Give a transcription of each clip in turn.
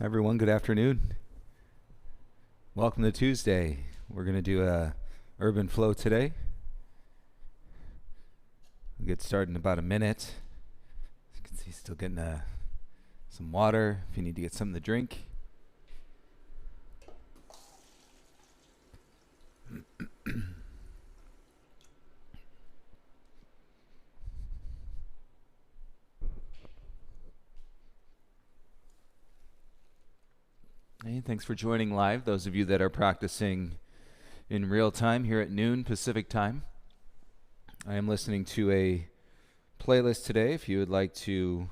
Everyone, good afternoon. Welcome to Tuesday. We're going to do a urban flow today. We'll get started in about a minute. As you can see, still getting some water if you need to get something to drink. Hey, thanks for joining live. Those of you that are practicing in real time here at noon Pacific time. I am listening to a playlist today. If you would like to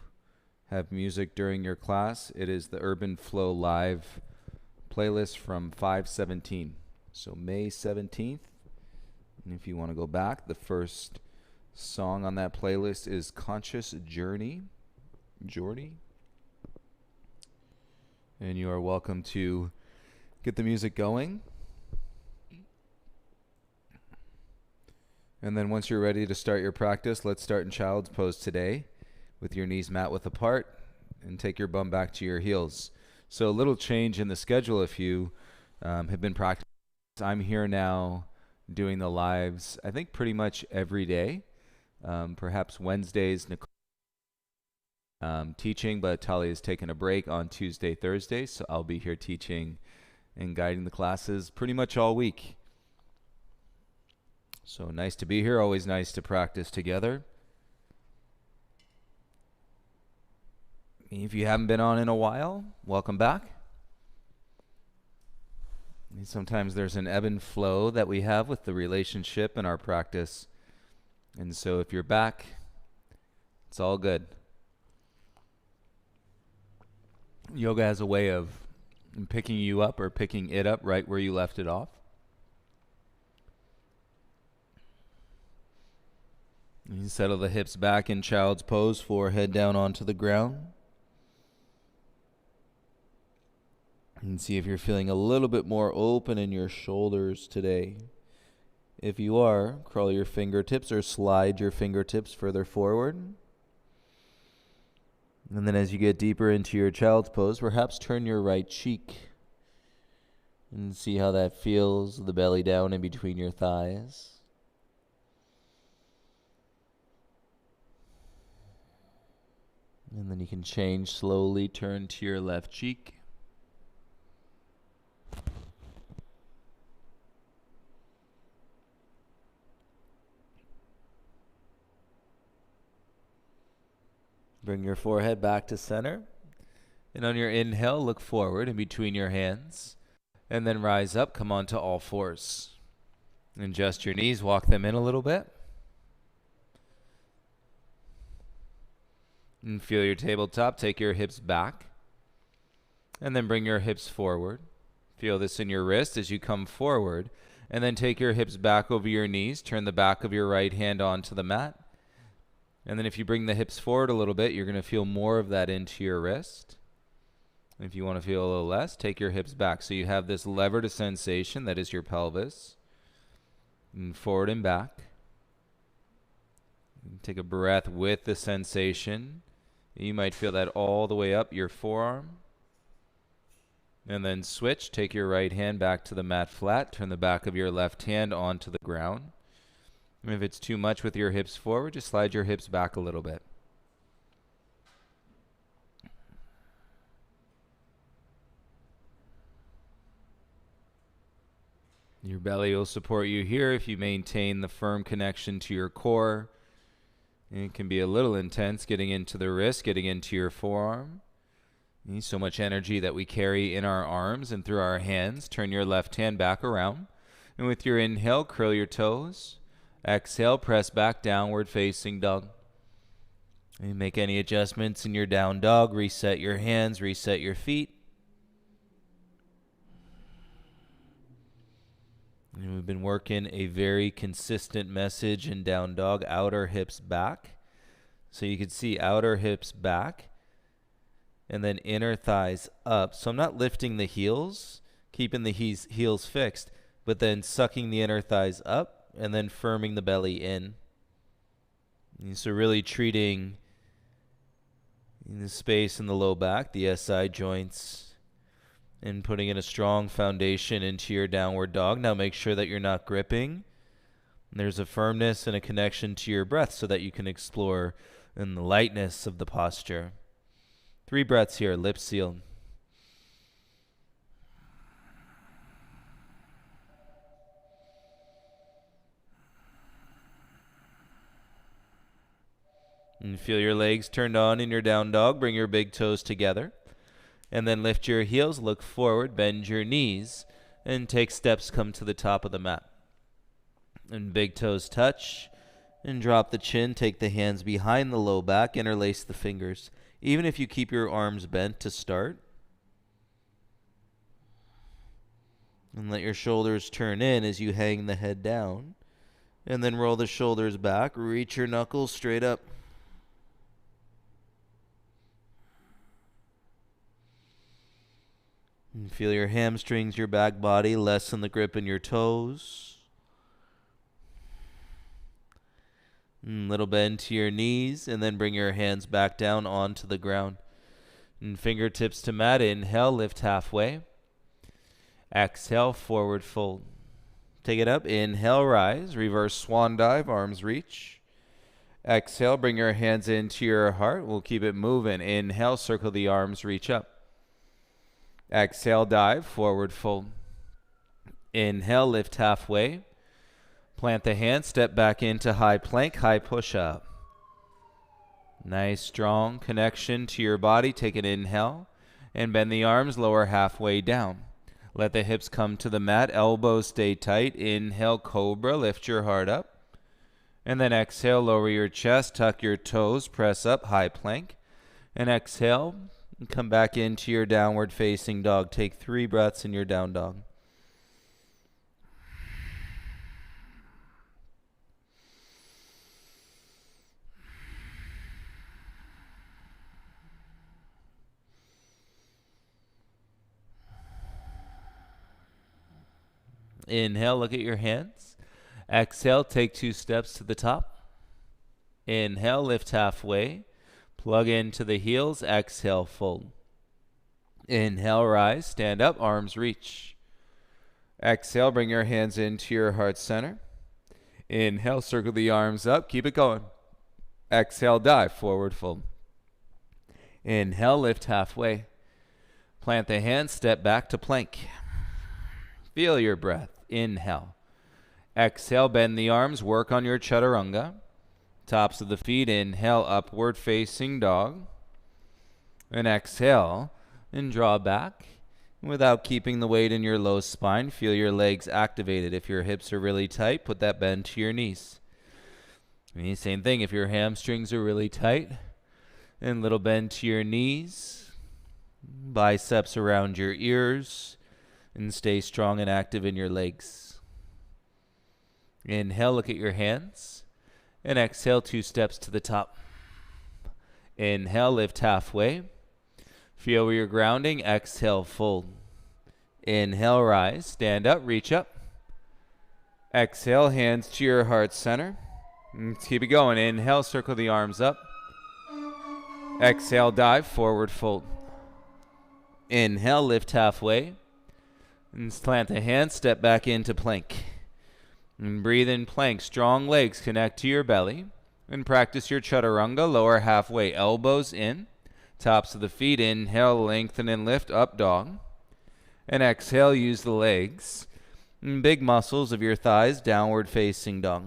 have music during your class, it is the Urban Flow Live playlist from 5/17. So May 17th. And if you want to go back, the first song on that playlist is Conscious Journey. Jordy. And you are welcome to get the music going. And then once you're ready to start your practice, let's start in child's pose today with your knees mat width apart and take your bum back to your heels. So a little change in the schedule if you have been practicing. I'm here now doing the lives, I think pretty much every day. Perhaps Wednesdays, Nicole teaching, but Talia has taken a break on Tuesday, Thursday, so I'll be here teaching and guiding the classes pretty much all week. So nice to be here, always nice to practice together. If you haven't been on in a while, welcome back. And sometimes there's an ebb and flow that we have with the relationship in our practice. And so if you're back, it's all good. Yoga has a way of picking you up or picking it up right where you left it off. You settle the hips back in child's pose, forehead down onto the ground. And see if you're feeling a little bit more open in your shoulders today. If you are, curl your fingertips or slide your fingertips further forward. And then as you get deeper into your child's pose, perhaps turn your right cheek and see how that feels, the belly down in between your thighs. And then you can change slowly, turn to your left cheek. Bring your forehead back to center. And on your inhale, look forward in between your hands. And then rise up, come onto all fours. Adjust your knees, walk them in a little bit. And feel your tabletop, take your hips back. And then bring your hips forward. Feel this in your wrist as you come forward. And then take your hips back over your knees. Turn the back of your right hand onto the mat. And then if you bring the hips forward a little bit, you're going to feel more of that into your wrist. If you want to feel a little less, take your hips back. So you have this lever to sensation that is your pelvis. And forward and back. And take a breath with the sensation. You might feel that all the way up your forearm. And then switch. Take your right hand back to the mat flat. Turn the back of your left hand onto the ground. And if it's too much with your hips forward, just slide your hips back a little bit. Your belly will support you here if you maintain the firm connection to your core. And it can be a little intense getting into the wrist, getting into your forearm. So much energy that we carry in our arms and through our hands. Turn your left hand back around. And with your inhale, curl your toes. Exhale, press back, downward facing dog. And make any adjustments in your down dog. Reset your hands, reset your feet. And we've been working a very consistent message in down dog, outer hips back. So you can see outer hips back and then inner thighs up. So I'm not lifting the heels, keeping the heels fixed, but then sucking the inner thighs up and then firming the belly in. And so really treating the space in the low back, the SI joints and putting in a strong foundation into your downward dog. Now make sure that you're not gripping. There's a firmness and a connection to your breath so that you can explore in the lightness of the posture. 3 breaths here, lips sealed. And feel your legs turned on in your down dog. Bring your big toes together. And then lift your heels, look forward, bend your knees, and take steps, come to the top of the mat. And big toes touch, and drop the chin. Take the hands behind the low back, interlace the fingers. Even if you keep your arms bent to start. And let your shoulders turn in as you hang the head down. And then roll the shoulders back, reach your knuckles straight up. And feel your hamstrings, your back body, lessen the grip in your toes. And little bend to your knees, and then bring your hands back down onto the ground. And fingertips to mat. Inhale, lift halfway. Exhale, forward fold. Take it up. Inhale, rise. Reverse swan dive, arms reach. Exhale, bring your hands into your heart. We'll keep it moving. Inhale, circle the arms, reach up. Exhale, dive, forward fold. Inhale, lift halfway. Plant the hands, step back into high plank, high push-up. Nice, strong connection to your body. Take an inhale and bend the arms, lower halfway down. Let the hips come to the mat, elbows stay tight. Inhale, cobra, lift your heart up. And then exhale, lower your chest, tuck your toes, press up, high plank. And exhale, and come back into your downward facing dog. Take 3 breaths in your down dog. Inhale, look at your hands. Exhale, take 2 steps to the top. Inhale, lift halfway. Plug into the heels. Exhale, fold. Inhale, rise. Stand up. Arms reach. Exhale, bring your hands into your heart center. Inhale, circle the arms up. Keep it going. Exhale, dive. Forward fold. Inhale, lift halfway. Plant the hands. Step back to plank. Feel your breath. Inhale. Exhale, bend the arms. Work on your chaturanga. Tops of the feet, inhale, upward facing dog. And exhale, and draw back. Without keeping the weight in your low spine, feel your legs activated. If your hips are really tight, put that bend to your knees. Same thing, if your hamstrings are really tight, and little bend to your knees. Biceps around your ears, and stay strong and active in your legs. Inhale, look at your hands. And exhale, 2 steps to the top. Inhale, lift halfway. Feel where you're grounding. Exhale, fold. Inhale, rise. Stand up, reach up. Exhale, hands to your heart center. And keep it going. Inhale, circle the arms up. Exhale, dive, forward fold. Inhale, lift halfway. And plant the hands, step back into plank. And breathe in plank. Strong legs connect to your belly. And practice your chaturanga. Lower halfway, elbows in. Tops of the feet. Inhale, lengthen and lift, up dog. And exhale, use the legs. And big muscles of your thighs, downward facing dog.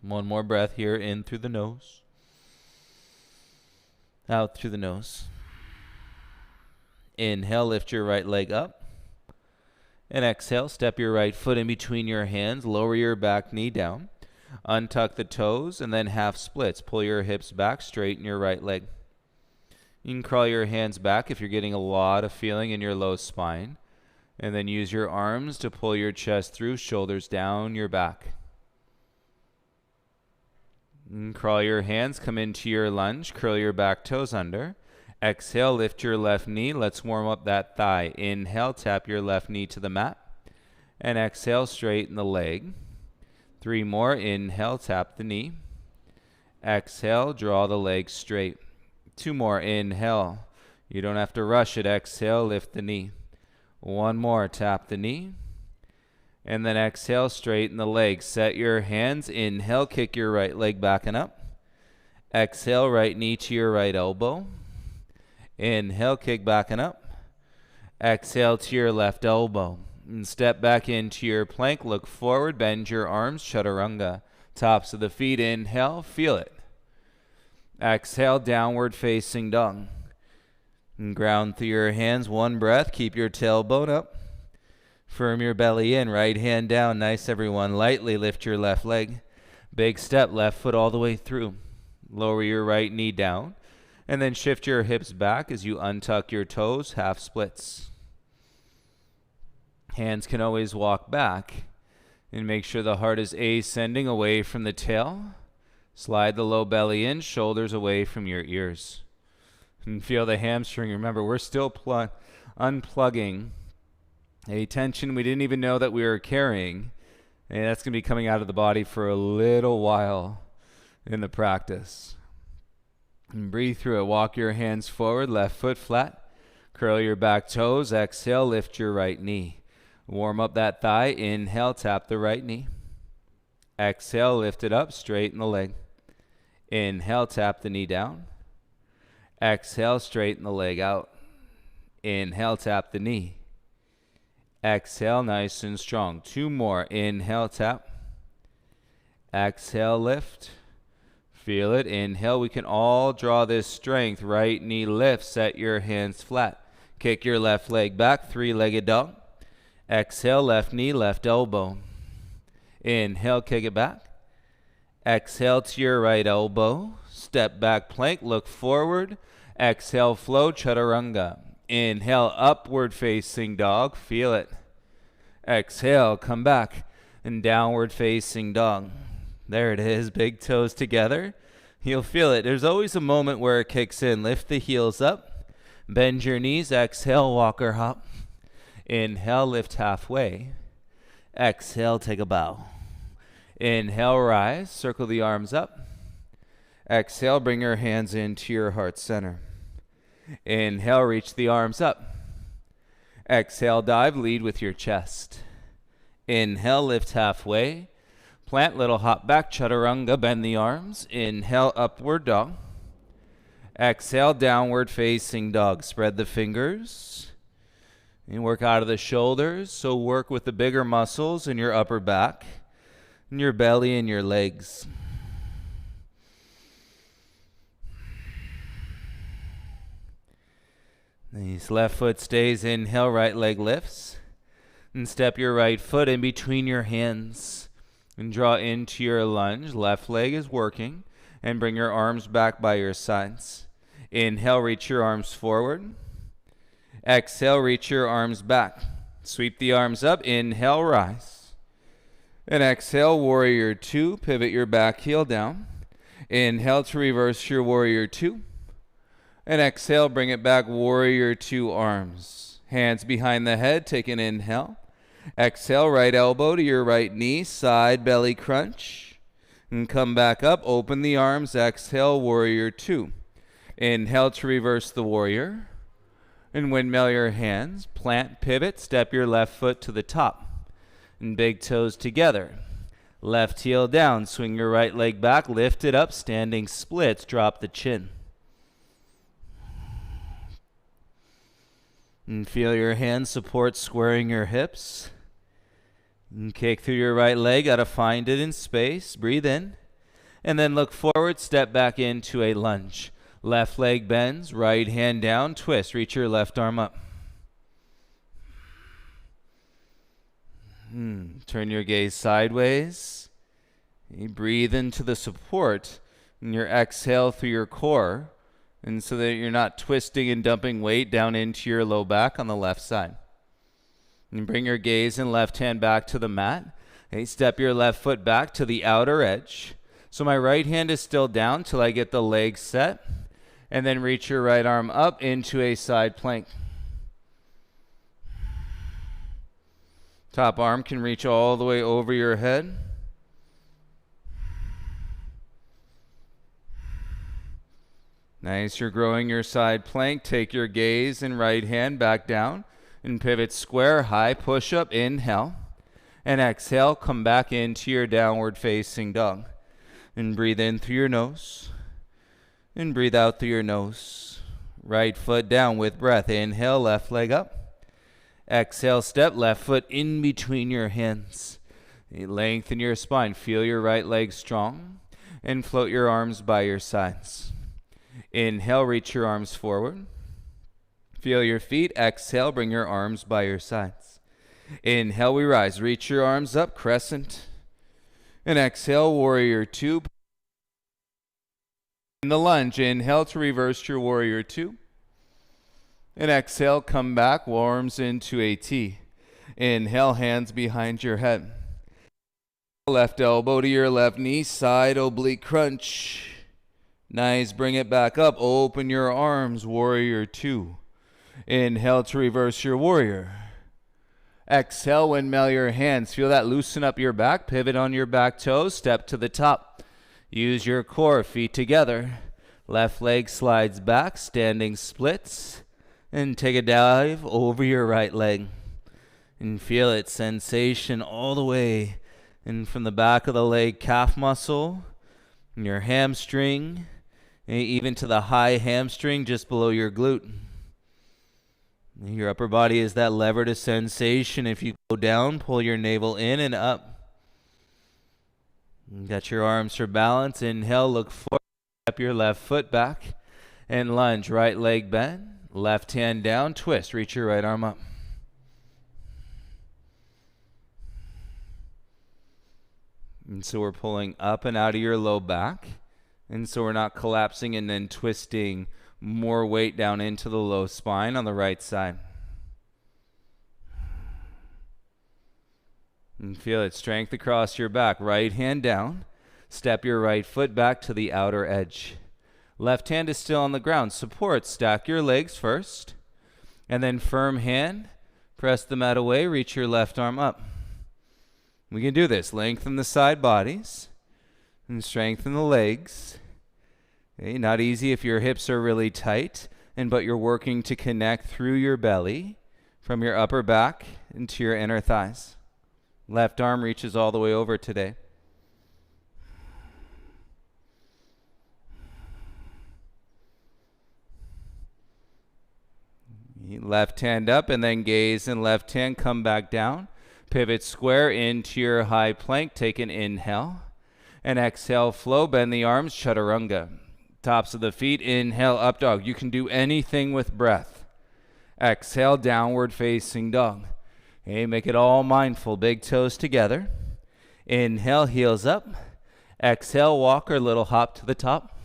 One more breath here, in through the nose. Out through the nose. Inhale, lift your right leg up. And exhale, step your right foot in between your hands. Lower your back knee down. Untuck the toes and then half splits. Pull your hips back, straighten your right leg. You can crawl your hands back if you're getting a lot of feeling in your low spine. And then use your arms to pull your chest through, shoulders down your back. And crawl your hands, come into your lunge, curl your back toes under. Exhale, lift your left knee. Let's warm up that thigh. Inhale, tap your left knee to the mat. And exhale, straighten the leg. 3 more. Inhale, tap the knee. Exhale, draw the legs straight. 2 more. Inhale. You don't have to rush it. Exhale, lift the knee. 1 more. Tap the knee. And then exhale, straighten the legs. Set your hands. Inhale, kick your right leg back and up. Exhale, right knee to your right elbow. Inhale, kick back and up. Exhale to your left elbow. And step back into your plank. Look forward. Bend your arms. Chaturanga. Tops of the feet. Inhale. Feel it. Exhale. Downward facing dog. And ground through your hands. 1 breath. Keep your tailbone up. Firm your belly in. Right hand down. Nice, everyone. Lightly lift your left leg. Big step. Left foot all the way through. Lower your right knee down. And then shift your hips back as you untuck your toes. Half splits. Hands can always walk back. And make sure the heart is ascending away from the tail. Slide the low belly in. Shoulders away from your ears. And feel the hamstring. Remember, we're still unplugging a tension we didn't even know that we were carrying. And that's going to be coming out of the body for a little while in the practice. And breathe through it. Walk your hands forward. Left foot flat. Curl your back toes. Exhale. Lift your right knee. Warm up that thigh. Inhale. Tap the right knee. Exhale. Lift it up. Straighten the leg. Inhale. Tap the knee down. Exhale. Straighten the leg out. Inhale. Tap the knee. Exhale. Nice and strong. 2 more. Inhale. Tap. Exhale. Lift. Feel it. Inhale. We can all draw this strength. Right knee lift. Set your hands flat. Kick your left leg back. 3-legged dog. Exhale. Left knee, left elbow. Inhale. Kick it back. Exhale to your right elbow. Step back plank. Look forward. Exhale. Flow. Chaturanga. Inhale. Upward facing dog. Feel it. Exhale. Come back. And downward facing dog. There it is. Big toes together. You'll feel it. There's always a moment where it kicks in. Lift the heels up. Bend your knees. Exhale. Walker hop. Inhale. Lift halfway. Exhale. Take a bow. Inhale. Rise. Circle the arms up. Exhale. Bring your hands into your heart center. Inhale. Reach the arms up. Exhale. Dive. Lead with your chest. Inhale. Lift halfway. Plant, little hop back, chaturanga, bend the arms. Inhale, upward dog. Exhale, downward facing dog. Spread the fingers. And work out of the shoulders. So work with the bigger muscles in your upper back, and your belly and your legs. Nice. Left foot stays. Inhale, right leg lifts. And step your right foot in between your hands. And draw into your lunge. Left leg is working. And bring your arms back by your sides. Inhale, reach your arms forward. Exhale, reach your arms back. Sweep the arms up. Inhale, rise. And exhale, warrior 2. Pivot your back heel down. Inhale to reverse your warrior 2. And exhale, bring it back, warrior 2 arms. Hands behind the head. Take an inhale. Exhale, right elbow to your right knee, side belly crunch. And come back up, open the arms, exhale, warrior 2. Inhale to reverse the warrior. And windmill your hands, plant, pivot, step your left foot to the top. And big toes together. Left heel down, swing your right leg back, lift it up, standing splits, drop the chin. And feel your hands support squaring your hips. And kick through your right leg, gotta find it in space. Breathe in. And then look forward, step back into a lunge. Left leg bends, right hand down, twist. Reach your left arm up. Turn your gaze sideways. You breathe into the support. And your exhale through your core. And so that you're not twisting and dumping weight down into your low back on the left side. And bring your gaze and left hand back to the mat. Okay, step your left foot back to the outer edge. So my right hand is still down till I get the leg set. And then reach your right arm up into a side plank. Top arm can reach all the way over your head. Nice, you're growing your side plank. Take your gaze and right hand back down and pivot square, high push-up, inhale. And exhale, come back into your downward facing dog. And breathe in through your nose. And breathe out through your nose. Right foot down with breath. Inhale, left leg up. Exhale, step left foot in between your hands. Lengthen your spine. Feel your right leg strong. And float your arms by your sides. Inhale, reach your arms forward. Feel your feet. Exhale, bring your arms by your sides. Inhale, we rise. Reach your arms up, crescent. And exhale, warrior two. In the lunge, inhale to reverse your warrior two. And exhale, come back, arms into a T. Inhale, hands behind your head. Left elbow to your left knee, side oblique crunch. Nice, bring it back up. Open your arms, warrior two. Inhale to reverse your warrior. Exhale, windmill your hands. Feel that loosen up your back. Pivot on your back toes. Step to the top. Use your core, feet together. Left leg slides back, standing splits. And take a dive over your right leg. And feel its sensation all the way in from the back of the leg, calf muscle, and your hamstring, and even to the high hamstring just below your glute. Your upper body is that lever to sensation. If you go down, pull your navel in and up. You got your arms for balance. Inhale, look forward. Step your left foot back and lunge. Right leg bend. Left hand down. Twist. Reach your right arm up. And so we're pulling up and out of your low back. And so we're not collapsing and then twisting more weight down into the low spine on the right side. And feel it, strength across your back. Right hand down. Step your right foot back to the outer edge. Left hand is still on the ground. Support, stack your legs first. And then firm hand, press the mat away, reach your left arm up. We can do this. Lengthen the side bodies and strengthen the legs. Okay, not easy if your hips are really tight, but you're working to connect through your belly from your upper back into your inner thighs. Left arm reaches all the way over today. Left hand up and then gaze and left hand come back down. Pivot square into your high plank. Take an inhale. And exhale, flow. Bend the arms, chaturanga. Tops of the feet, inhale, up dog. You can do anything with breath. Exhale, downward facing dog. Okay, make it all mindful. Big toes together. Inhale, heels up. Exhale, walk or little hop to the top.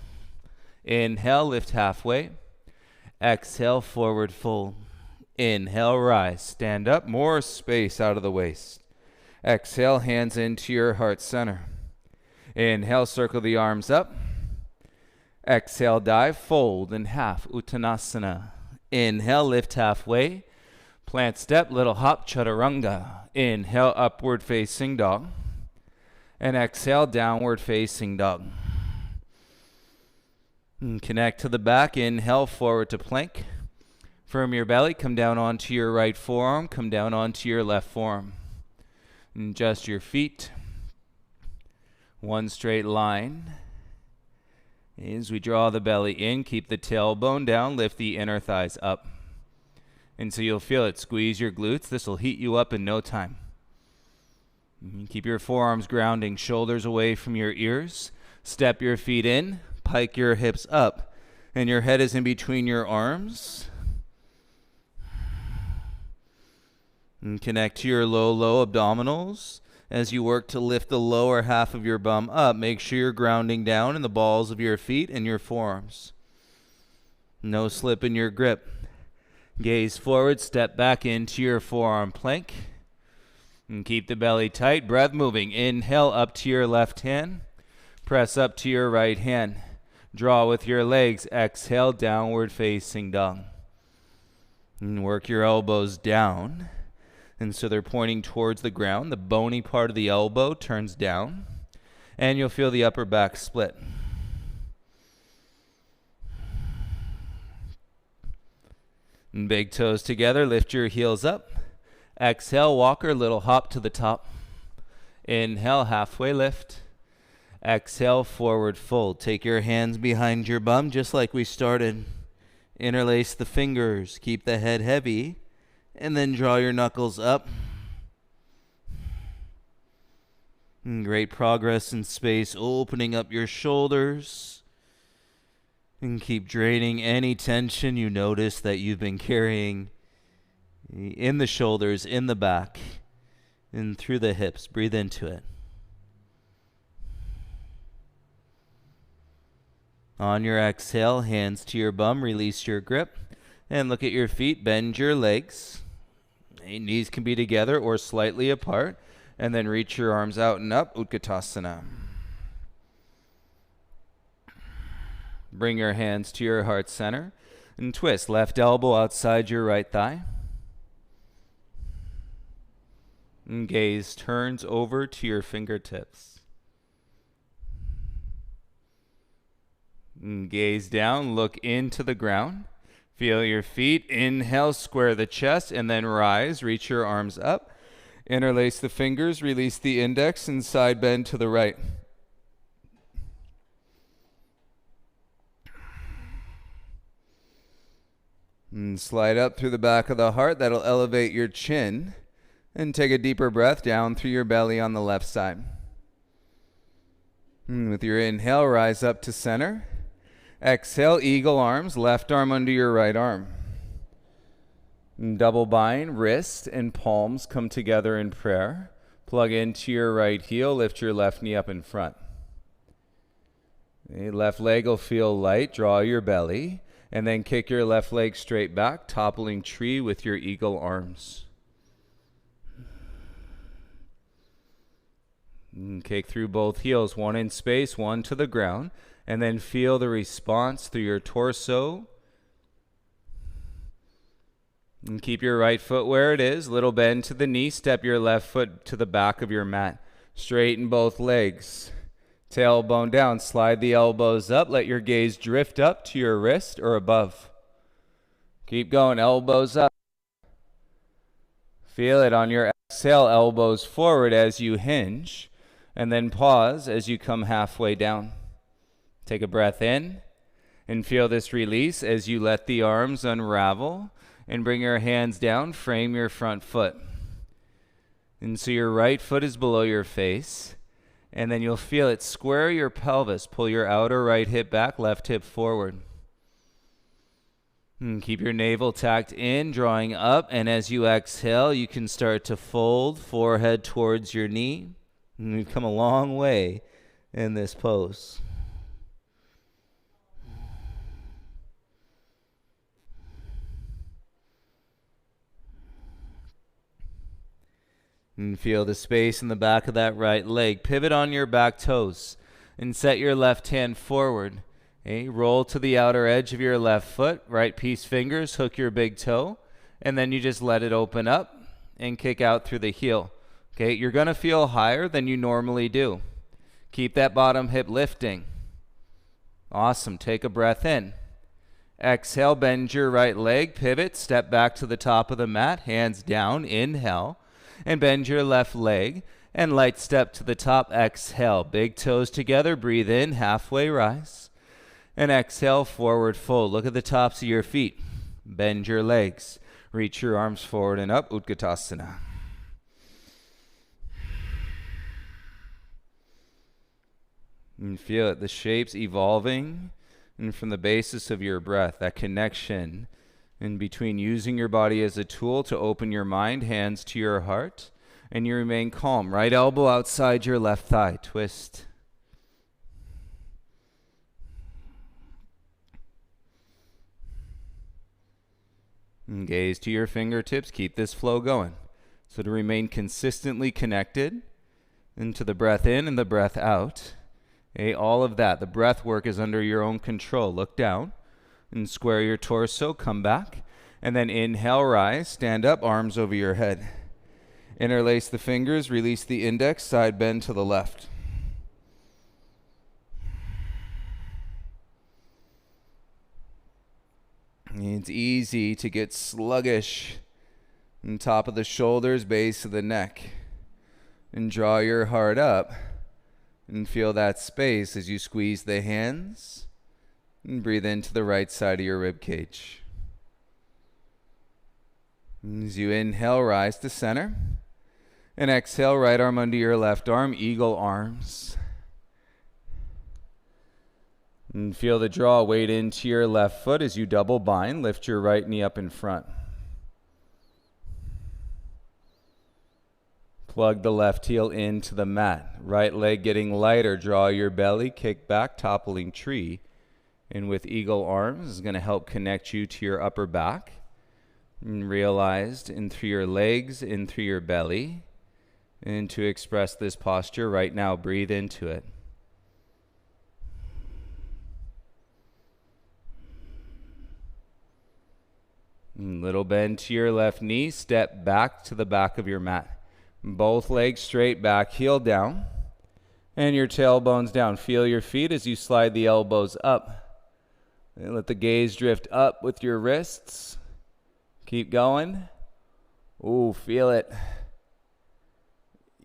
Inhale, lift halfway. Exhale, forward fold. Inhale, rise. Stand up, more space out of the waist. Exhale, hands into your heart center. Inhale, circle the arms up. Exhale, dive, fold in half, Uttanasana. Inhale, lift halfway. Plant step, little hop, chaturanga. Inhale, upward facing dog. And exhale, downward facing dog. And connect to the back. Inhale, forward to plank. Firm your belly, come down onto your right forearm, come down onto your left forearm. And adjust your feet. One straight line. As we draw the belly in, keep the tailbone down, lift the inner thighs up. And so you'll feel it. Squeeze your glutes. This will heat you up in no time. Keep your forearms grounding, shoulders away from your ears. Step your feet in, pike your hips up, and your head is in between your arms. And connect to your low abdominals. As you work to lift the lower half of your bum up, make sure you're grounding down in the balls of your feet and your forearms. No slip in your grip. Gaze forward, step back into your forearm plank. And keep the belly tight, breath moving. Inhale up to your left hand. Press up to your right hand. Draw with your legs. Exhale, downward facing dog. And work your elbows down. And so they're pointing towards the ground. The bony part of the elbow turns down. And you'll feel the upper back split. And big toes together, lift your heels up. Exhale, walker, little hop to the top. Inhale, halfway lift. Exhale, forward fold. Take your hands behind your bum just like we started. Interlace the fingers, keep the head heavy, and then draw your knuckles up. And great progress in space, opening up your shoulders. And keep draining any tension you notice that you've been carrying in the shoulders, in the back, and through the hips. Breathe into it. On your exhale, hands to your bum, release your grip, and look at your feet, bend your legs. Knees can be together or slightly apart, and then reach your arms out and up, Utkatasana. Bring your hands to your heart center, and twist, left elbow outside your right thigh. And gaze turns over to your fingertips. And gaze down, look into the ground. Feel your feet. Inhale, square the chest, and then rise. Reach your arms up. Interlace the fingers, release the index, and side bend to the right. And slide up through the back of the heart. That'll elevate your chin. And take a deeper breath down through your belly on the left side. And with your inhale, rise up to center. Exhale, eagle arms, left arm under your right arm. And double bind, wrist and palms come together in prayer. Plug into your right heel, lift your left knee up in front. Okay, left leg will feel light, draw your belly, and then kick your left leg straight back, toppling tree with your eagle arms. And kick through both heels, one in space, one to the ground. And then feel the response through your torso. And keep your right foot where it is. Little bend to the knee. Step your left foot to the back of your mat. Straighten both legs. Tailbone down. Slide the elbows up. Let your gaze drift up to your wrist or above. Keep going. Elbows up. Feel it on your exhale. Elbows forward as you hinge. And then pause as you come halfway down. Take a breath in and feel this release as you let the arms unravel and bring your hands down, frame your front foot. And so your right foot is below your face, and then you'll feel it square your pelvis. Pull your outer right hip back, left hip forward. And keep your navel tacked in, drawing up, and as you exhale, you can start to fold forehead towards your knee. And we've come a long way in this pose. And feel the space in the back of that right leg. Pivot on your back toes and set your left hand forward. Okay, roll to the outer edge of your left foot. Right piece fingers, hook your big toe, and then you just let it open up and kick out through the heel. Okay, you're going to feel higher than you normally do. Keep that bottom hip lifting. Awesome. Take a breath in. Exhale, bend your right leg, pivot, step back to the top of the mat, hands down, inhale. And bend your left leg and light step to the top. Exhale, big toes together. Breathe in, halfway rise. And exhale, forward fold. Look at the tops of your feet. Bend your legs. Reach your arms forward and up, Utkatasana. And feel it, the shapes evolving, and from the basis of your breath, that connection in between using your body as a tool to open your mind, hands to your heart, and you remain calm. Right elbow outside your left thigh, twist. And gaze to your fingertips, keep this flow going. So to remain consistently connected into the breath in and the breath out. Okay, all of that, the breath work is under your own control. Look down and square your torso, come back, and then inhale, rise, stand up, arms over your head. Interlace the fingers, release the index, side bend to the left. It's easy to get sluggish on top of the shoulders, base of the neck. And draw your heart up and feel that space as you squeeze the hands and breathe into the right side of your rib cage. As you inhale, rise to center. And exhale, right arm under your left arm, eagle arms. And feel the draw, weight into your left foot as you double bind. Lift your right knee up in front. Plug the left heel into the mat. Right leg getting lighter. Draw your belly, kick back, toppling tree. And with eagle arms is going to help connect you to your upper back. And realized in through your legs, in through your belly. And to express this posture right now, breathe into it. Little bend to your left knee, step back to the back of your mat. Both legs straight back, heel down, and your tailbones down. Feel your feet as you slide the elbows up. And let the gaze drift up with your wrists. Keep going. Ooh, feel it.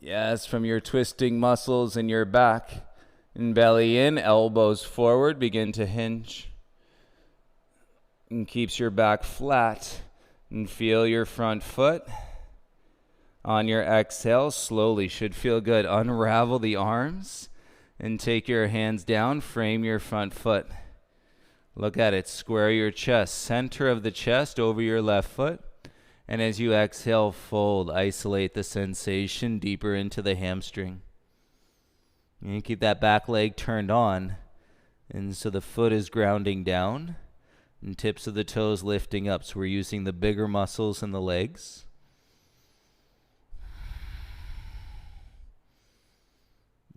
Yes, from your twisting muscles in your back. And belly in, elbows forward, begin to hinge. And keeps your back flat. And feel your front foot. On your exhale, slowly, should feel good. Unravel the arms and take your hands down. Frame your front foot. Look at it. Square your chest. Center of the chest over your left foot. And as you exhale, fold. Isolate the sensation deeper into the hamstring. And keep that back leg turned on. And so the foot is grounding down. And tips of the toes lifting up. So we're using the bigger muscles in the legs.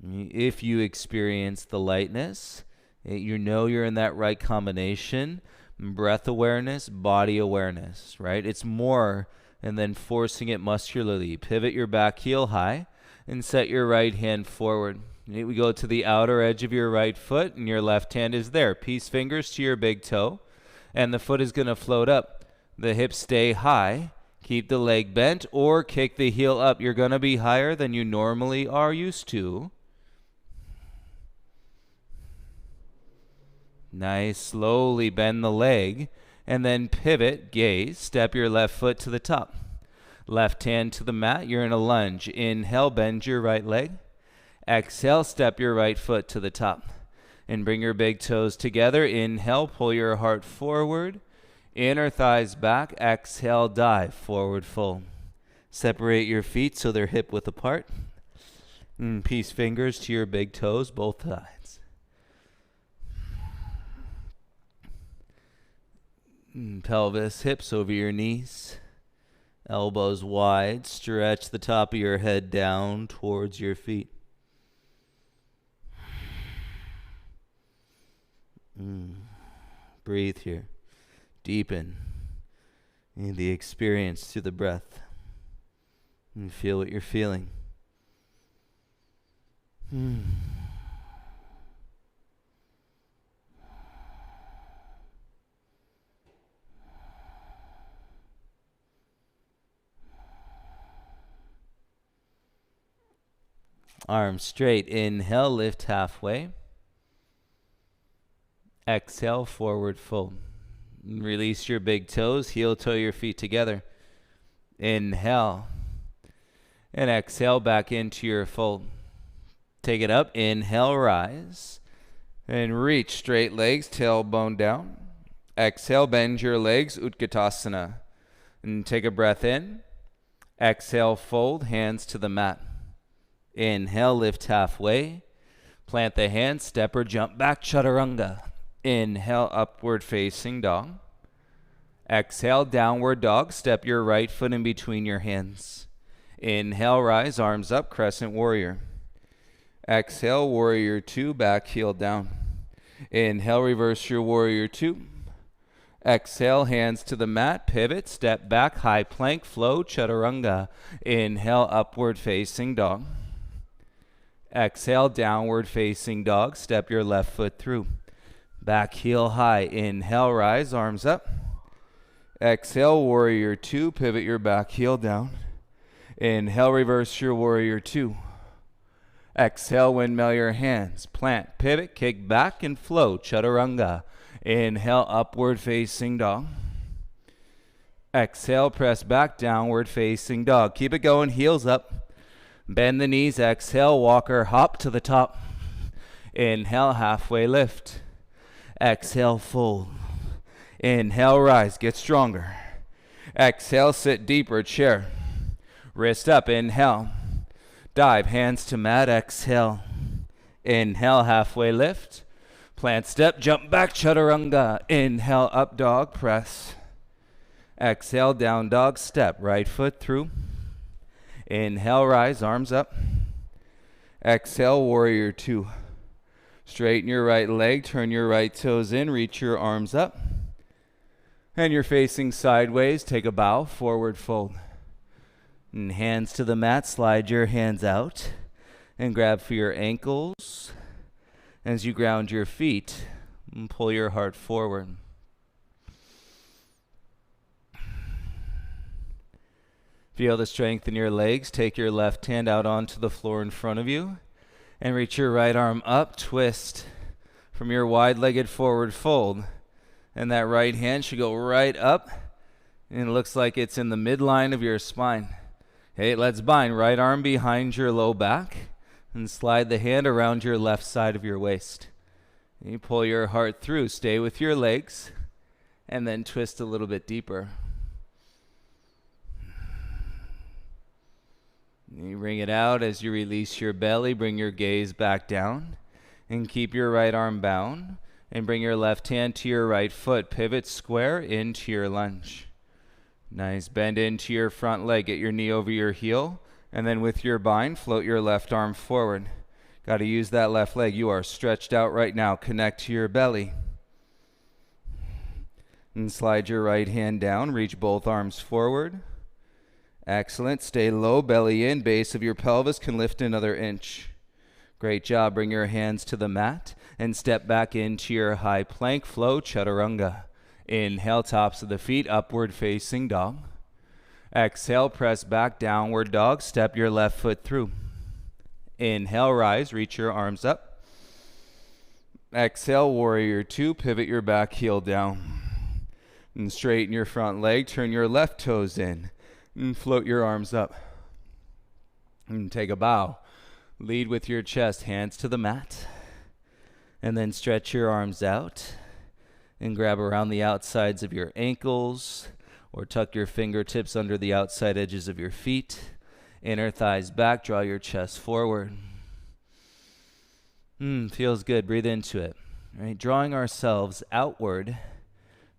If you experience the lightness, you know you're in that right combination. Breath awareness, body awareness, right? It's more, and then forcing it muscularly. Pivot your back heel high and set your right hand forward. We go to the outer edge of your right foot, and your left hand is there. Peace fingers to your big toe, and the foot is going to float up. The hips stay high. Keep the leg bent or kick the heel up. You're going to be higher than you normally are used to. Nice. Slowly bend the leg and then pivot, gaze, step your left foot to the top. Left hand to the mat. You're in a lunge. Inhale, bend your right leg. Exhale, step your right foot to the top. And bring your big toes together. Inhale, pull your heart forward. Inner thighs back. Exhale, dive forward fold. Separate your feet so they're hip width apart. Peace fingers to your big toes, both sides. Pelvis, hips over your knees. Elbows wide. Stretch the top of your head down towards your feet. Breathe here. Deepen in the experience through the breath. And feel what you're feeling. Arms straight. Inhale, lift halfway. Exhale, forward fold. Release your big toes, heel toe your feet together. Inhale. And exhale back into your fold. Take it up. Inhale, rise. And reach straight legs, tailbone down. Exhale, bend your legs, Utkatasana. And take a breath in. Exhale, fold, hands to the mat. Inhale, lift halfway. Plant the hands, step or jump back, Chaturanga. Inhale, upward facing dog. Exhale, downward dog. Step your right foot in between your hands. Inhale, rise, arms up, crescent warrior. Exhale, warrior two, back heel down. Inhale, reverse your warrior two. Exhale, hands to the mat, pivot, step back, high plank, flow, Chaturanga. Inhale, upward facing dog. Exhale, downward facing dog. Step your left foot through. Back heel high. Inhale, rise, arms up. Exhale, warrior two. Pivot your back heel down. Inhale, reverse your warrior two. Exhale, windmill your hands. Plant, pivot, kick back and flow. Chaturanga. Inhale, upward facing dog. Exhale, press back, downward facing dog. Keep it going, heels up. Bend the knees, exhale, walker hop to the top. Inhale, halfway lift. Exhale, fold. Inhale, rise, get stronger. Exhale, sit deeper, chair. Wrist up, inhale. Dive, hands to mat, exhale. Inhale, halfway lift. Plant step, jump back, chaturanga. Inhale, up dog, press. Exhale, down dog, step, right foot through. Inhale, rise, arms up. Exhale, warrior two. Straighten your right leg, turn your right toes in, reach your arms up. And you're facing sideways, take a bow, forward fold. And hands to the mat, slide your hands out. And grab for your ankles. As you ground your feet, and pull your heart forward. Feel the strength in your legs. Take your left hand out onto the floor in front of you and reach your right arm up, twist from your wide-legged forward fold. And that right hand should go right up, and it looks like it's in the midline of your spine. Okay, let's bind. Right arm behind your low back and slide the hand around your left side of your waist. And you pull your heart through. Stay with your legs and then twist a little bit deeper. You bring it out as you release your belly. Bring your gaze back down and keep your right arm bound and bring your left hand to your right foot. Pivot square into your lunge. Nice. Bend into your front leg. Get your knee over your heel and then with your bind, float your left arm forward. Got to use that left leg. You are stretched out right now. Connect to your belly. And slide your right hand down. Reach both arms forward. Excellent. Stay low, belly in. Base of your pelvis can lift another inch. Great job. Bring your hands to the mat and step back into your high plank flow, chaturanga. Inhale, tops of the feet, upward facing dog. Exhale, press back, downward dog. Step your left foot through. Inhale, rise, reach your arms up. Exhale, warrior two, pivot your back heel down. And straighten your front leg, turn your left toes in. And float your arms up. And take a bow. Lead with your chest, hands to the mat. And then stretch your arms out. And grab around the outsides of your ankles. Or tuck your fingertips under the outside edges of your feet. Inner thighs back, draw your chest forward. Feels good, breathe into it. Right? Drawing ourselves outward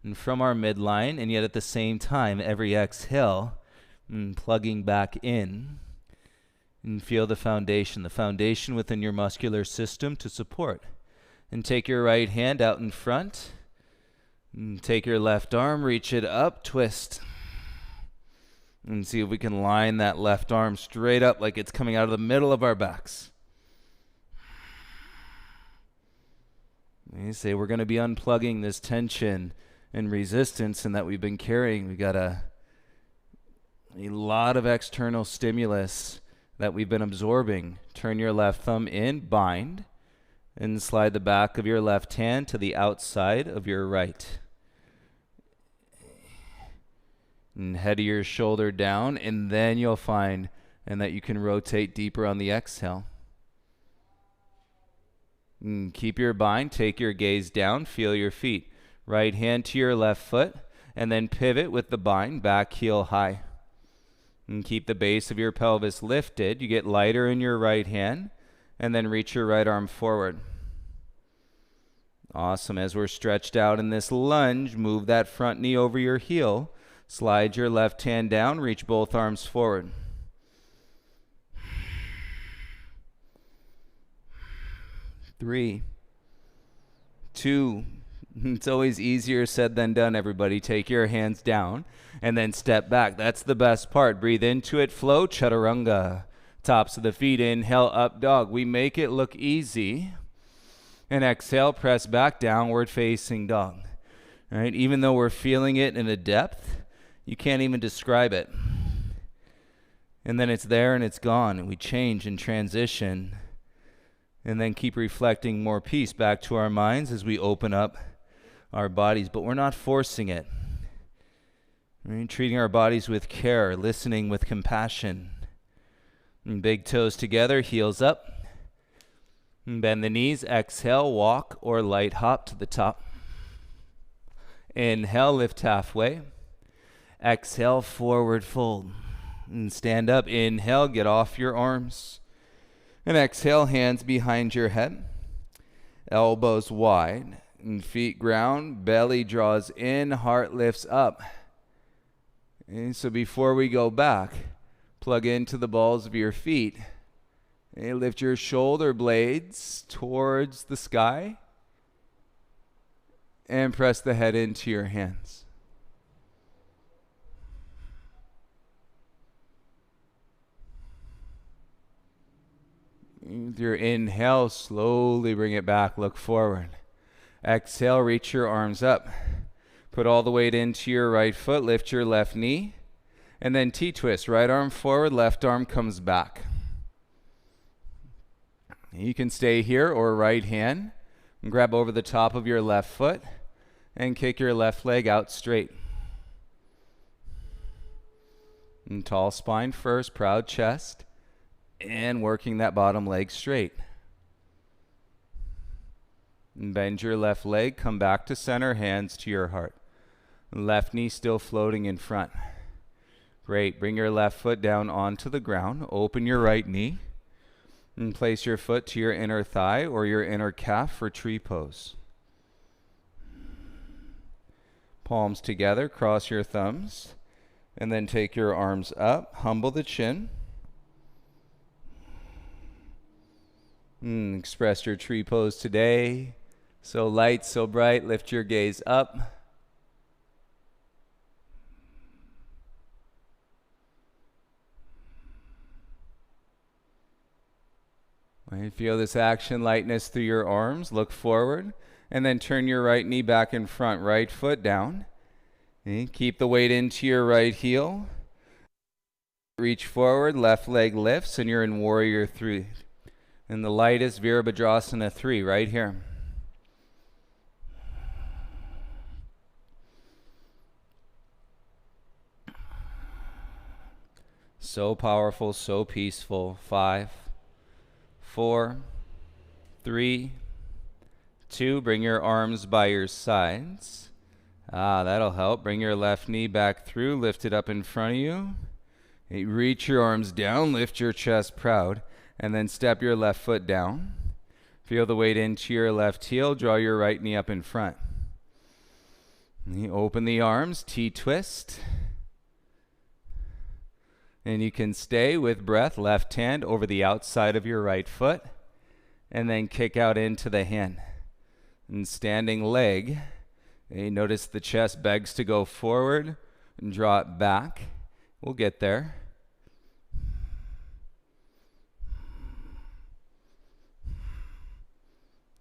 and from our midline, and yet at the same time, every exhale, plugging back in. And feel the foundation within your muscular system to support. And take your right hand out in front. And take your left arm, reach it up, twist. And see if we can line that left arm straight up like it's coming out of the middle of our backs. And you say we're going to be unplugging this tension and resistance and that we've been carrying. We got a lot of external stimulus that we've been absorbing. Turn your left thumb in, bind, and slide the back of your left hand to the outside of your right. And head of your shoulder down, and then you'll find that you can rotate deeper on the exhale. And keep your bind, take your gaze down, feel your feet. Right hand to your left foot, and then pivot with the bind, back heel high. And keep the base of your pelvis lifted. You get lighter in your right hand, and then reach your right arm forward. Awesome. As we're stretched out in this lunge, move that front knee over your heel. Slide your left hand down, reach both arms forward. Three, two. It's always easier said than done, everybody. Take your hands down and then step back. That's the best part. Breathe into it, flow, chaturanga. Tops of the feet, inhale, up dog. We make it look easy. And exhale, press back, downward facing dog. All right, even though we're feeling it in a depth, You can't even describe it. And then it's there and it's gone, and we change and transition, and then keep reflecting more peace back to our minds as we open up our bodies. But we're not forcing it. We're treating our bodies with care, listening with compassion. And big toes together, heels up. And bend the knees, exhale, walk or light hop to the top. Inhale, lift halfway. Exhale, forward fold. And stand up. Inhale, get off your arms. And exhale, hands behind your head. Elbows wide. And feet ground. Belly draws in. Heart lifts up. And so before we go back, plug into the balls of your feet. And lift your shoulder blades towards the sky. And press the head into your hands. With your inhale, slowly bring it back, look forward. Exhale, reach your arms up. Put all the weight into your right foot, lift your left knee, and then T-twist. Right arm forward, left arm comes back. You can stay here or right hand, and grab over the top of your left foot, and kick your left leg out straight. And tall spine first, proud chest. And working that bottom leg straight. And bend your left leg, come back to center, hands to your heart. Left knee still floating in front. Great, bring your left foot down onto the ground, open your right knee, and place your foot to your inner thigh or your inner calf for tree pose. Palms together, cross your thumbs, and then take your arms up, humble the chin. Express your tree pose today. So light, so bright. Lift your gaze up. Right, feel this action, lightness through your arms. Look forward. And then turn your right knee back in front. Right foot down. And keep the weight into your right heel. Reach forward. Left leg lifts. And you're in Warrior 3. And the lightest Virabhadrasana 3 right here. So powerful, so peaceful. 5, 4, 3, 2. Bring your arms by your sides. That'll help. Bring your left knee back through. Lift it up in front of you. Reach your arms down. Lift your chest proud. And then step your left foot down. Feel the weight into your left heel. Draw your right knee up in front. Open the arms, T-twist. And you can stay with breath, left hand over the outside of your right foot. And then kick out into the hand. And standing leg. And you notice the chest begs to go forward and draw it back. We'll get there.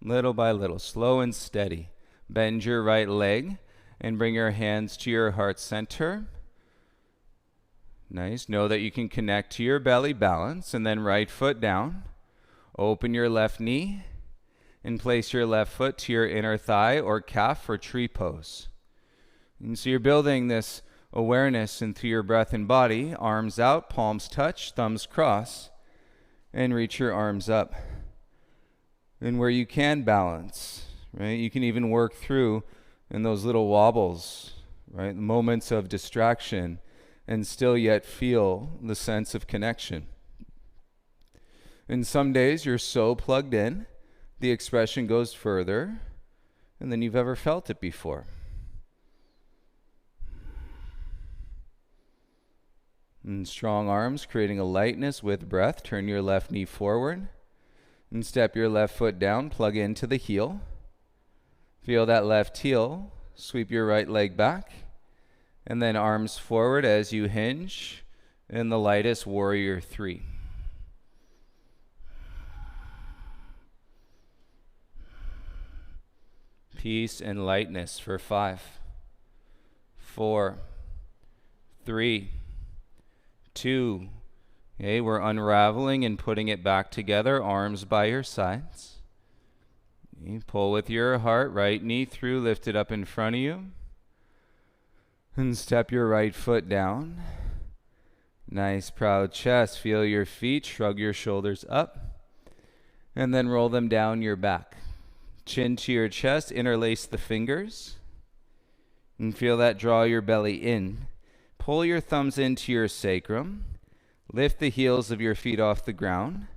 Little by little, slow and steady. Bend your right leg and bring your hands to your heart center. Nice. Know that you can connect to your belly, balance, and then right foot down. Open your left knee and place your left foot to your inner thigh or calf for tree pose. And so you're building this awareness into your breath and body. Arms out, palms touch, thumbs cross, and reach your arms up. And where you can balance, right? You can even work through in those little wobbles, right? Moments of distraction, and still yet feel the sense of connection. And some days you're so plugged in, the expression goes further than you've ever felt it before. And strong arms, creating a lightness with breath. Turn your left knee forward. And step your left foot down, plug into the heel. Feel that left heel. Sweep your right leg back. And then arms forward as you hinge in the lightest Warrior 3. Peace and lightness for 5, 4, 3, 2. Okay, we're unraveling and putting it back together, arms by your sides. You pull with your heart, right knee through, lift it up in front of you. And step your right foot down. Nice proud chest. Feel your feet, shrug your shoulders up. And then roll them down your back. Chin to your chest, interlace the fingers. And feel that draw your belly in. Pull your thumbs into your sacrum. Lift the heels of your feet off the ground.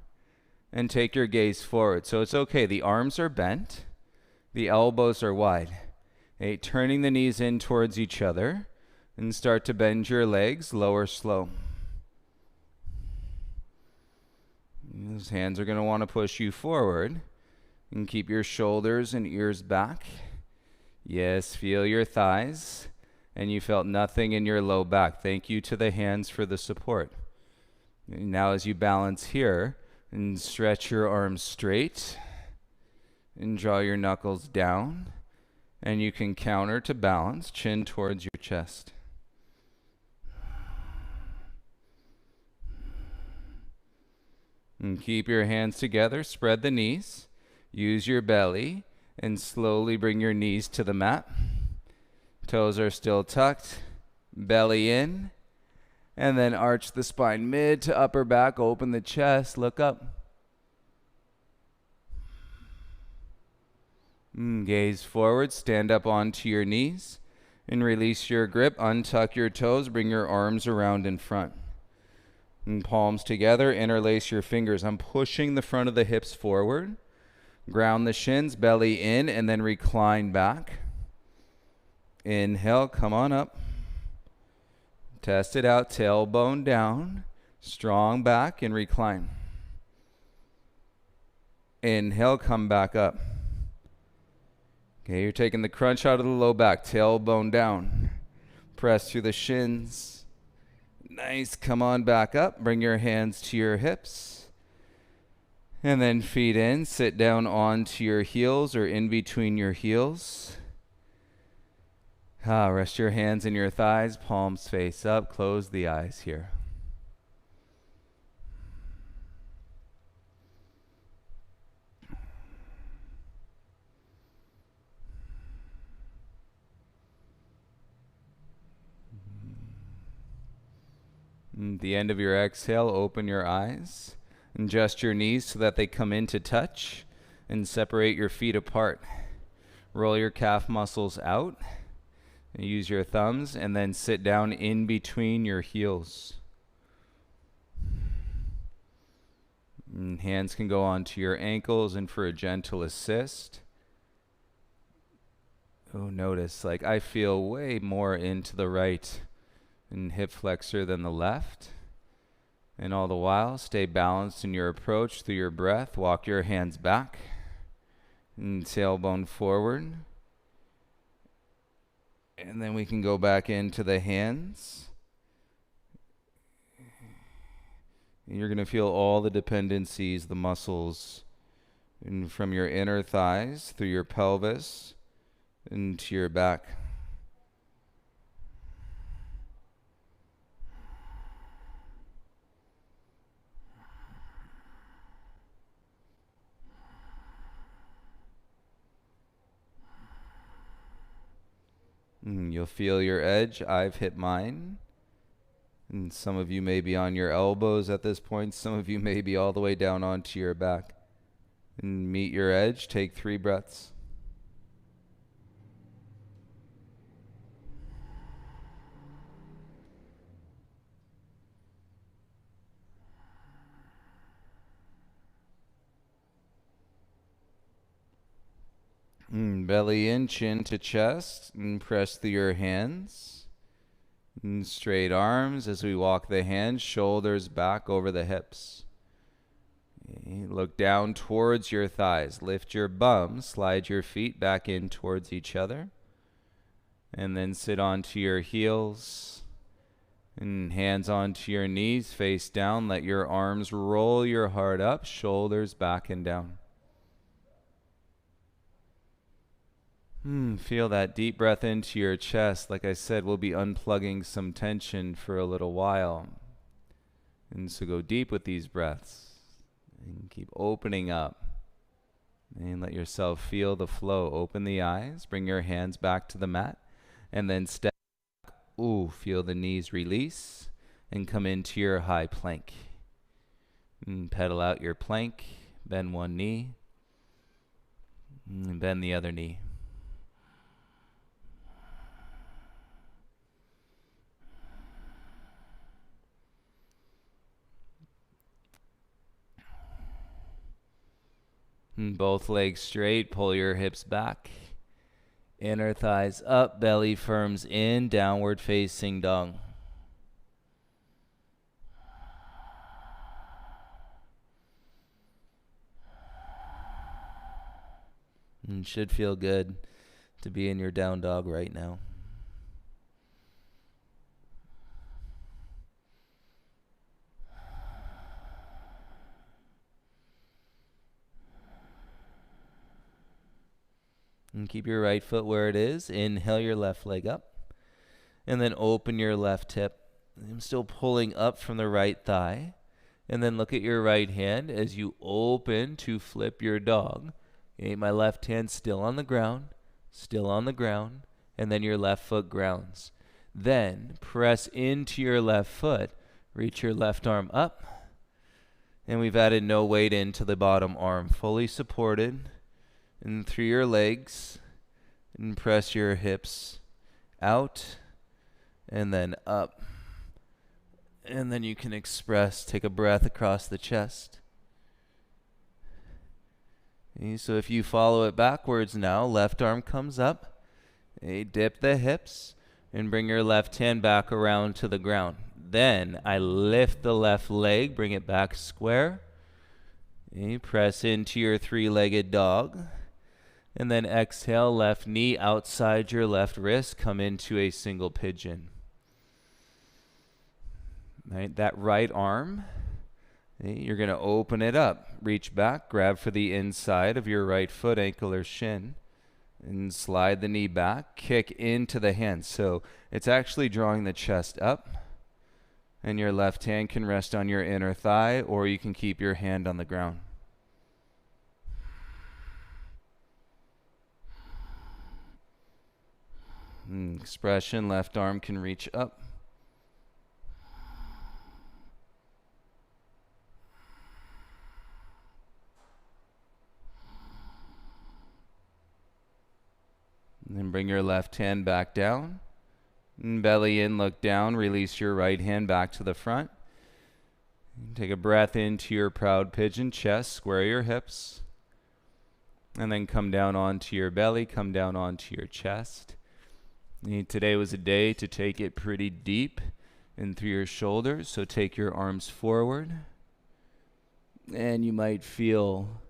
And take your gaze forward. So it's okay. The arms are bent. The elbows are wide. Okay, turning the knees in towards each other. And start to bend your legs, lower slow. Those hands are going to want to push you forward. And keep your shoulders and ears back. Yes, feel your thighs. And you felt nothing in your low back. Thank you to the hands for the support. And now as you balance here, and stretch your arms straight. And draw your knuckles down. And you can counter to balance, chin towards your chest. And keep your hands together, spread the knees, use your belly, and slowly bring your knees to the mat. Toes are still tucked, belly in, and then arch the spine mid to upper back, open the chest, look up. Gaze forward, stand up onto your knees, and release your grip, untuck your toes, bring your arms around in front. And palms together, interlace your fingers. I'm pushing the front of the hips forward. Ground the shins, belly in, and then recline back. Inhale, come on up. Test it out, tailbone down. Strong back and recline. Inhale, come back up. Okay, you're taking the crunch out of the low back, tailbone down. Press through the shins. Nice, come on back up, bring your hands to your hips. And then feet in, sit down onto your heels or in between your heels. Rest your hands in your thighs, palms face up, close the eyes here. At the end of your exhale, open your eyes. Adjust your knees so that they come into touch and separate your feet apart. Roll your calf muscles out. Use your thumbs and then sit down in between your heels. And hands can go onto your ankles and for a gentle assist. Oh, notice, like I feel way more into the right and hip flexor than the left. And all the while, stay balanced in your approach through your breath. Walk your hands back and tailbone forward. And then we can go back into the hands. And you're going to feel all the dependencies, the muscles, and from your inner thighs through your pelvis into your back. You'll feel your edge. I've hit mine. And some of you may be on your elbows at this point. Some of you may be all the way down onto your back. And meet your edge. Take 3 breaths. Belly in, chin to chest, and press through your hands. And straight arms as we walk the hands, shoulders back over the hips. Okay, look down towards your thighs. Lift your bum, slide your feet back in towards each other. And then sit onto your heels. And hands onto your knees, face down. Let your arms roll your heart up, shoulders back and down. Feel that deep breath into your chest. Like I said, we'll be unplugging some tension for a little while. And so go deep with these breaths and keep opening up. And let yourself feel the flow. Open the eyes, bring your hands back to the mat, and then step. Feel the knees release and come into your high plank. And pedal out your plank, bend one knee, and bend the other knee. And both legs straight, pull your hips back. Inner thighs up, belly firms in, downward facing dog. And should feel good to be in your down dog right now. And keep your right foot where it is. Inhale your left leg up. And then open your left hip. I'm still pulling up from the right thigh. And then look at your right hand as you open to flip your dog. Okay, my left hand still on the ground. Still on the ground. And then your left foot grounds. Then press into your left foot. Reach your left arm up. And we've added no weight into the bottom arm. Fully supported. And through your legs, and press your hips out, and then up. And then you can take a breath across the chest. Okay, so if you follow it backwards now, left arm comes up, dip the hips, and bring your left hand back around to the ground. Then I lift the left leg, bring it back square. Press into your three-legged dog. And then exhale, left knee outside your left wrist, come into a single pigeon. Right, that right arm, you're going to open it up. Reach back, grab for the inside of your right foot, ankle or shin, and slide the knee back, kick into the hand. So it's actually drawing the chest up, and your left hand can rest on your inner thigh, or you can keep your hand on the ground. Expression, left arm can reach up. And then bring your left hand back down. And belly in, look down, release your right hand back to the front. And take a breath into your proud pigeon chest, square your hips. And then come down onto your belly, come down onto your chest. Today was a day to take it pretty deep and through your shoulders, so take your arms forward. And you might feel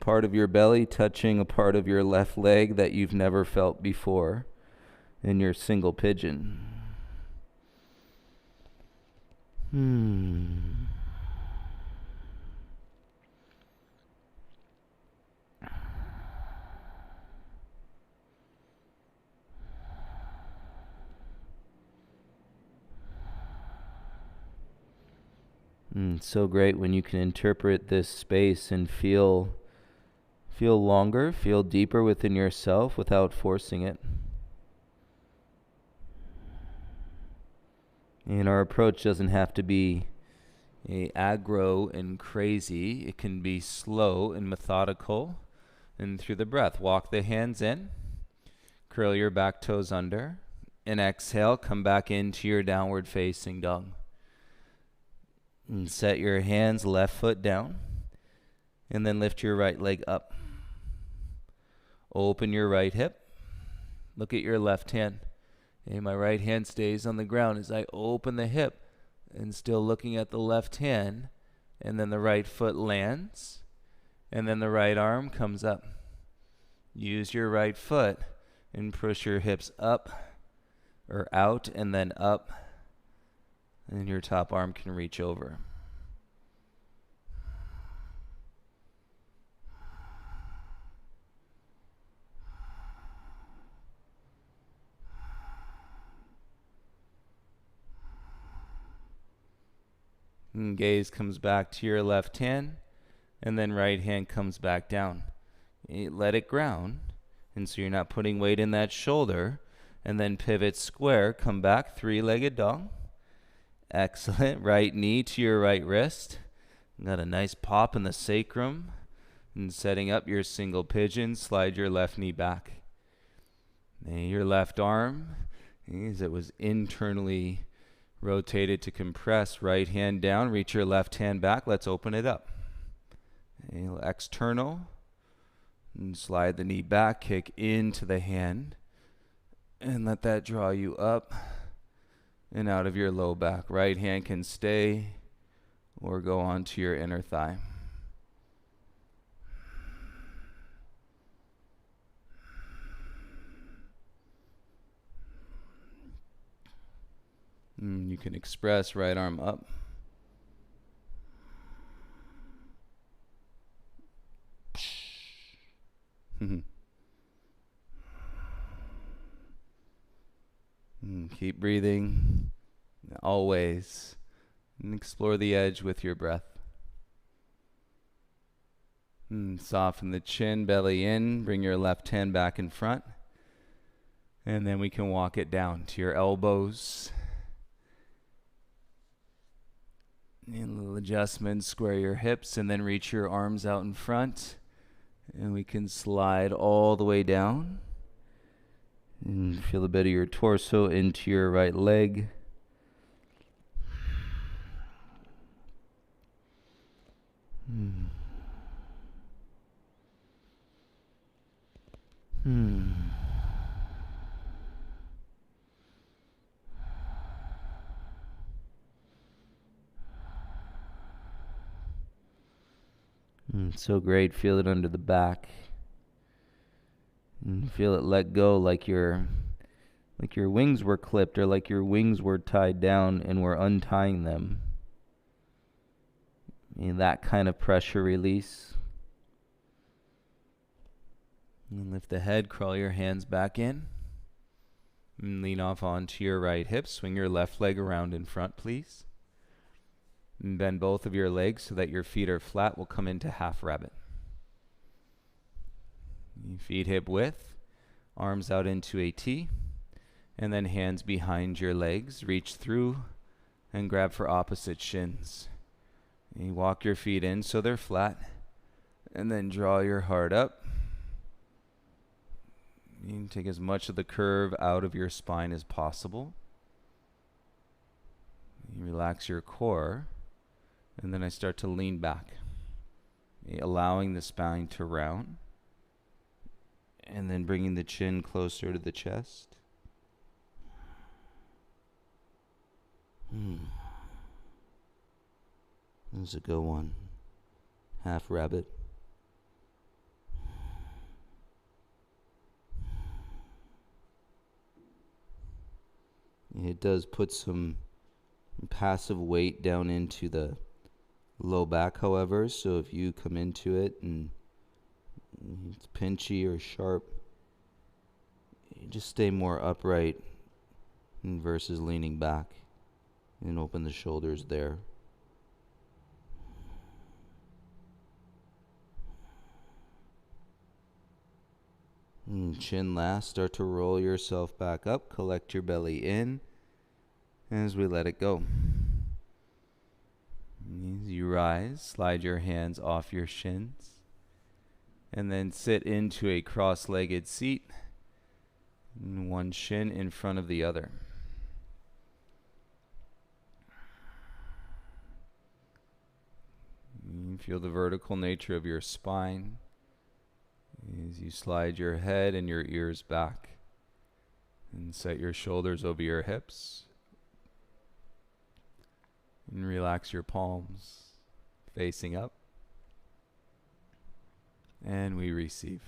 part of your belly touching a part of your left leg that you've never felt before in your single pigeon. It's so great when you can interpret this space and feel longer, feel deeper within yourself without forcing it. And our approach doesn't have to be aggro and crazy. It can be slow and methodical and through the breath. Walk the hands in, curl your back toes under, and exhale, come back into your downward facing dog. And set your hands left foot down, and then lift your right leg up. Open your right hip. Look at your left hand. Okay, my right hand stays on the ground as I open the hip and still looking at the left hand, and then the right foot lands, and then the right arm comes up. Use your right foot and push your hips up or out and then up. And your top arm can reach over. And gaze comes back to your left hand, and then right hand comes back down. Let it ground, and so you're not putting weight in that shoulder. And then pivot square, come back, three-legged dog. Excellent. Right knee to your right wrist. Got a nice pop in the sacrum. And setting up your single pigeon, slide your left knee back. And your left arm, as it was internally rotated to compress, right hand down, reach your left hand back. Let's open it up. External, and slide the knee back, kick into the hand, and let that draw you up and out of your low back. Right hand can stay or go onto your inner thigh. You can express right arm up. Keep breathing, always, and explore the edge with your breath. Soften the chin, belly in, bring your left hand back in front, and then we can walk it down to your elbows. And little adjustments, square your hips, and then reach your arms out in front, and we can slide all the way down. And feel a bit of your torso into your right leg. So great. Feel it under the back. And feel it let go like your wings were clipped or like your wings were tied down and we're untying them. That kind of pressure release. And lift the head, crawl your hands back in. And lean off onto your right hip. Swing your left leg around in front, please. And bend both of your legs so that your feet are flat. We'll come into half rabbit. Feet hip width, arms out into a T, and then hands behind your legs. Reach through and grab for opposite shins. You walk your feet in so they're flat, and then draw your heart up. You can take as much of the curve out of your spine as possible. You relax your core, and then I start to lean back, allowing the spine to round. And then bringing the chin closer to the chest. That's a good one. Half rabbit. It does put some passive weight down into the low back, however, so if you come into it and it's pinchy or sharp, you just stay more upright versus leaning back and open the shoulders there. Chin last, start to roll yourself back up, collect your belly in as we let it go. As you rise, slide your hands off your shins. And then sit into a cross-legged seat, and one shin in front of the other. You feel the vertical nature of your spine as you slide your head and your ears back and set your shoulders over your hips and relax your palms facing up. And we receive.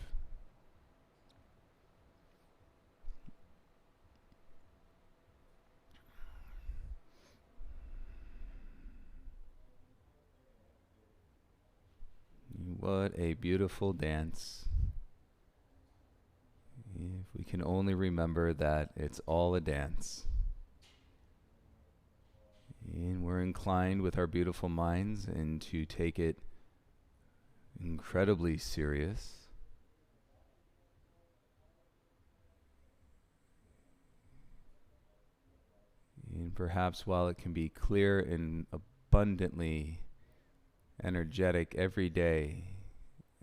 What a beautiful dance. If we can only remember that it's all a dance. And we're inclined with our beautiful minds and to take it incredibly serious. And perhaps while it can be clear and abundantly energetic every day,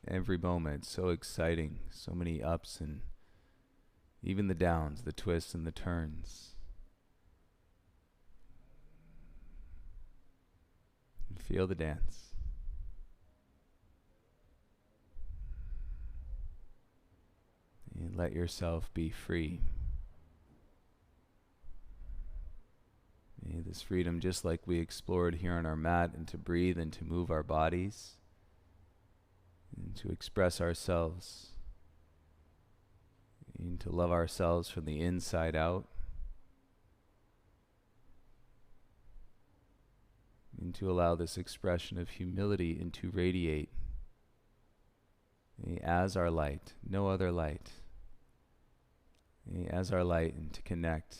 every moment, so exciting, so many ups and even the downs, the twists and the turns. And feel the dance. And let yourself be free. This freedom, just like we explored here on our mat, and to breathe and to move our bodies and to express ourselves and to love ourselves from the inside out, and to allow this expression of humility and to radiate as our light, no other light, as our light, and to connect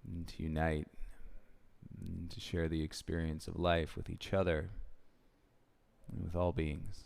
and to unite and to share the experience of life with each other and with all beings.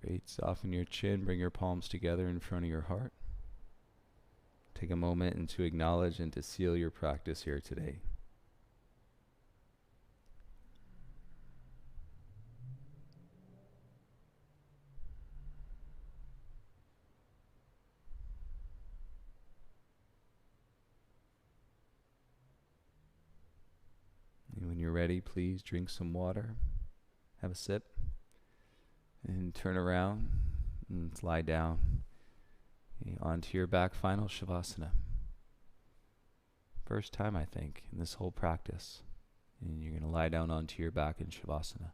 Great. Soften your chin, bring your palms together in front of your heart. Take a moment and to acknowledge and to seal your practice here today. And when you're ready, please drink some water, have a sip, and turn around and lie down onto your back, final Shavasana. First time, I think, in this whole practice. And you're going to lie down onto your back in Shavasana.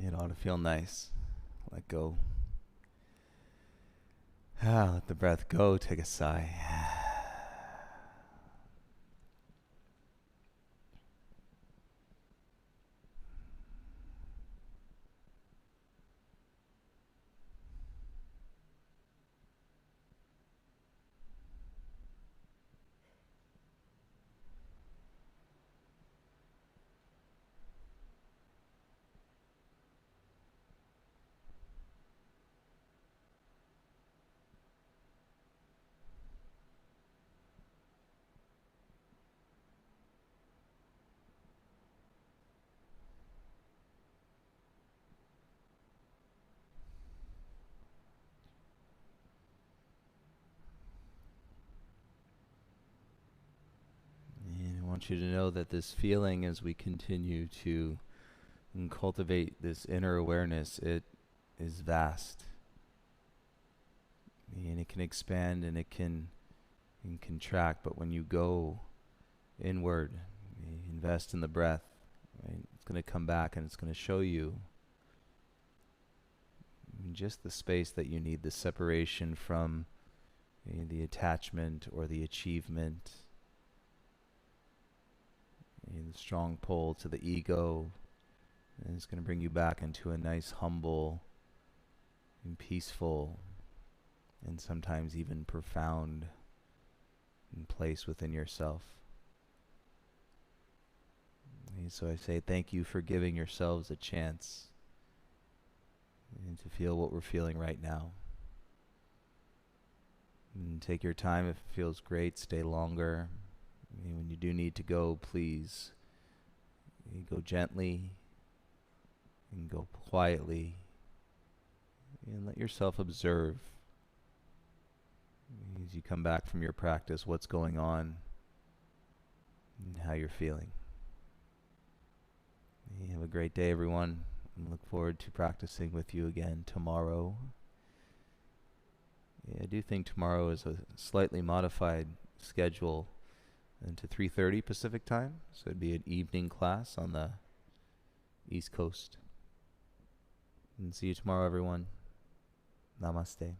It ought to feel nice. Let go. Let the breath go. Take a sigh. And I want you to know that this feeling, as we continue to cultivate this inner awareness, it is vast. And it can expand and it can contract, but when you go inward, invest in the breath, right, it's going to come back and it's going to show you just the space that you need, the separation from the attachment or the achievement, the strong pull to the ego, and it's going to bring you back into a nice, humble, and peaceful, and sometimes even profound place within yourself. And so I say thank you for giving yourselves a chance and to feel what we're feeling right now. And take your time if it feels great, stay longer. When you do need to go, please go gently and go quietly and let yourself observe as you come back from your practice, what's going on and how you're feeling. Have a great day, everyone. I look forward to practicing with you again tomorrow. I do think tomorrow is a slightly modified schedule into 3:30 Pacific time, so it'd be an evening class on the East Coast. And see you tomorrow, everyone. Namaste.